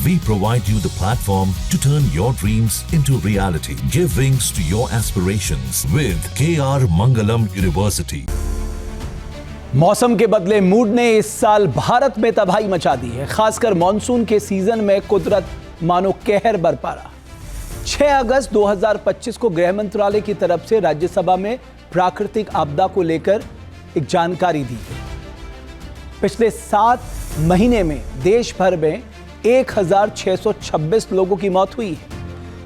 We provide you the platform to turn your dreams into reality. Give wings to your aspirations with KR Mangalam University. मौसम के बदले mood ने इस साल भारत में तबाही मचा दी है। खासकर मॉनसून के सीजन में कुदरत मानो कहर बरपा रहा। 6 अगस्त 2025 को गृह मंत्रालय की तरफ से राज्यसभा में प्राकृतिक आपदा को लेकर एक जानकारी दी गई। पिछले 7 महीने में देश भर में 1626 लोगों की मौत हुई है।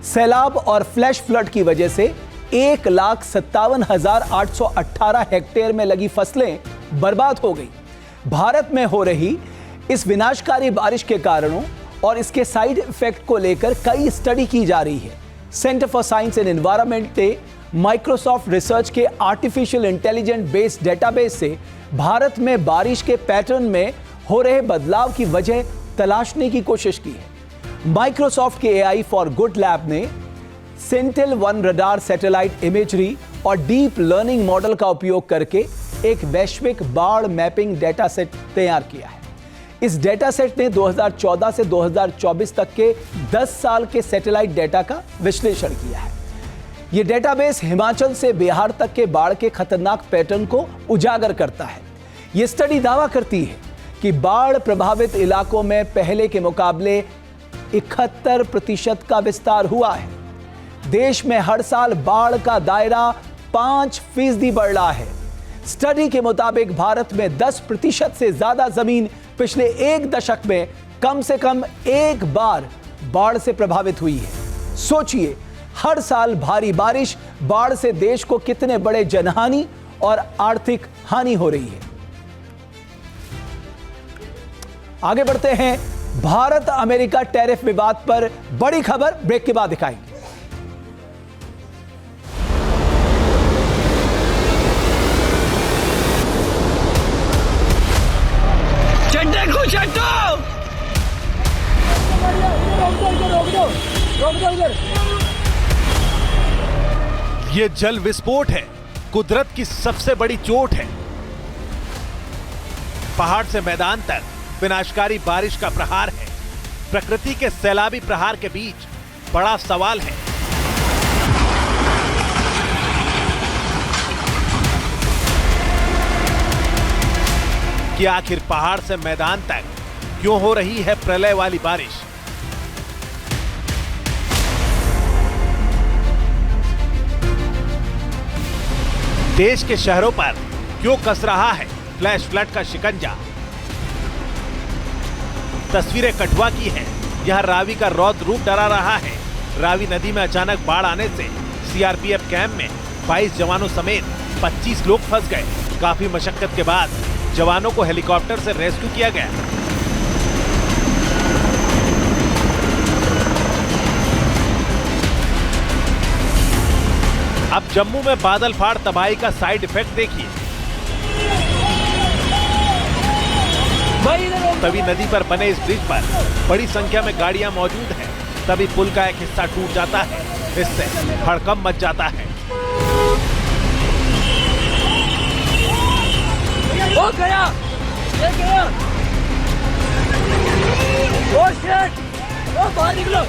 सैलाब और फ्लैश फ्लड की वजह से 1,57,818 हेक्टेयर में लगी फसलें बर्बाद हो गई। भारत में हो रही इस विनाशकारी बारिश के कारणों और इसके साइड इफेक्ट को लेकर कई स्टडी की जा रही है। Centre for science and environment ने माइक्रोसॉफ्ट रिसर्च के आर्टिफिशियल इंटेलिजेंट बेस्ड डेटाबेस से भारत में बारिश के पैटर्न में हो रहे बदलाव की वजह तलाशने की कोशिश की है। माइक्रोसॉफ्ट के AI फॉर गुड लैब ने सेंटिनल-1 रडार सैटेलाइट इमेजरी और डीप लर्निंग मॉडल का उपयोग करके एक वैश्विक बाढ़ मैपिंग डेटा सेट तैयार किया है। इस डेटा सेट ने 2014 से 2024 तक के 10 साल के सैटेलाइट डेटा का विश्लेषण किया है। यह डेटाबेस हिमाचल से बिहार तक के बाढ़ के खतरनाक पैटर्न को उजागर करता है। यह स्टडी दावा करती है कि बाढ़ प्रभावित इलाकों में पहले के मुकाबले 71% का विस्तार हुआ है। देश में हर साल बाढ़ का दायरा 5% बढ़ रहा है। स्टडी के मुताबिक भारत में 10% से ज्यादा जमीन पिछले 1 दशक में कम से कम एक बार बाढ़ से प्रभावित हुई है। सोचिए, हर साल भारी बारिश बाढ़ से देश को कितने बड़े जनहानि और आर्थिक हानि हो रही है। आगे बढ़ते हैं। भारत अमेरिका टैरिफ विवाद पर बड़ी खबर ब्रेक के बाद दिखाएंगे। ये जल विस्फोट है, कुदरत की सबसे बड़ी चोट है। पहाड़ से मैदान तक विनाशकारी बारिश का प्रहार है। प्रकृति के सैलाबी प्रहार के बीच बड़ा सवाल है। कि आखिर पहाड़ से मैदान तक क्यों हो रही है प्रलय वाली बारिश? देश के शहरों पर क्यों कस रहा है फ्लैश फ्लड का शिकंजा? तस्वीरें कठुआ की हैं। यहां रावी का रौद्र रूप डरा रहा है। रावी नदी में अचानक बाढ़ आने से CRPF कैंप में 22 जवानों समेत 25 लोग फंस गए। काफी मशक्कत के बाद जवानों को हेलीकॉप्टर से रेस्क्यू किया गया। अब जम्मू में बादल फाड़ तबाही का साइड इफेक्ट देखिए। तवी नदी पर बने इस ब्रिज पर बड़ी संख्या में गाड़ियां मौजूद हैं। तभी पुल का एक हिस्सा टूट जाता है। इससे हड़कंप मच जाता है। ओ गया, ये गया। ओ शिट, ओ बाहर निकलो।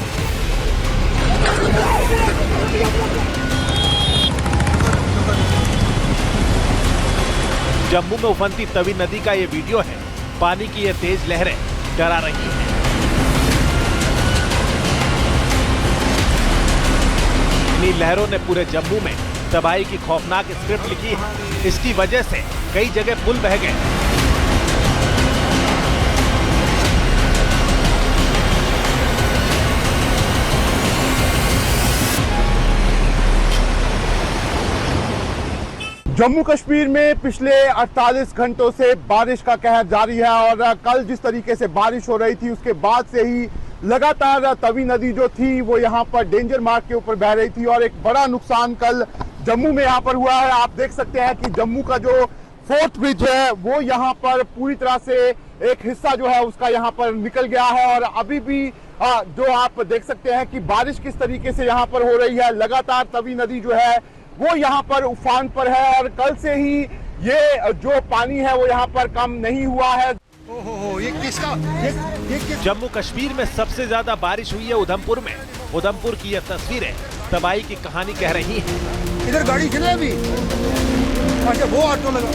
जम्मू में उफनती तवी नदी का ये वीडियो है। पानी की ये तेज लहरें डरा रही हैं। इन्हीं लहरों ने पूरे जम्मू में तबाही की खौफनाक स्क्रिप्ट लिखी है। इसकी वजह से कई जगह पुल बह गए। जम्मू कश्मीर में पिछले 48 घंटों से बारिश का कहर जारी है और कल जिस तरीके से बारिश हो रही थी उसके बाद से ही लगातार तवी नदी जो थी वो यहाँ पर डेंजर मार्क के ऊपर बह रही थी और एक बड़ा नुकसान कल जम्मू में यहाँ पर हुआ है। आप देख सकते हैं कि जम्मू का जो 4th ब्रिज है वो यहाँ पर पूरी तरह से एक हिस्सा जो है उसका यहाँ पर निकल गया है और अभी भी जो आप देख सकते हैं कि बारिश किस तरीके से यहाँ पर हो रही है। लगातार तवी नदी जो है वो यहाँ पर उफान पर है और कल से ही ये जो पानी है वो यहाँ पर कम नहीं हुआ है। जम्मू कश्मीर में सबसे ज्यादा बारिश हुई है उधमपुर में। उधमपुर की यह तस्वीरें तबाही की कहानी कह रही हैं। इधर गाड़ी चले अभी। अच्छा वो ऑटो लगा।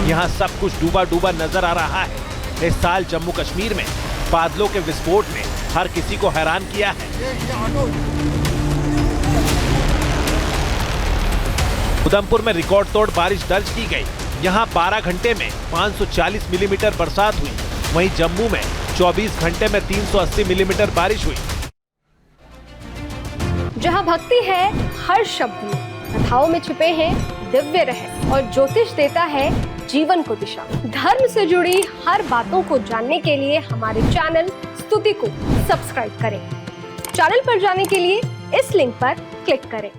यहाँ सब कुछ डूबा डूबा नजर आ रहा है। इस साल जम्मू कश्मीर में बादलों के विस्फोट ने हर किसी को हैरान किया है। उधमपुर में रिकॉर्ड तोड़ बारिश दर्ज की गई। यहाँ 12 घंटे में 540 मिलीमीटर बरसात हुई। वहीं जम्मू में 24 घंटे में 380 मिलीमीटर बारिश हुई। जहाँ भक्ति है हर शब्द में, कथाओं में छुपे हैं दिव्य रहस्य और ज्योतिष देता है जीवन को दिशा। धर्म से जुड़ी हर बातों को जानने के लिए हमारे चैनल स्तुति को सब्सक्राइब करें। चैनल पर जाने के लिए इस लिंक पर क्लिक करें।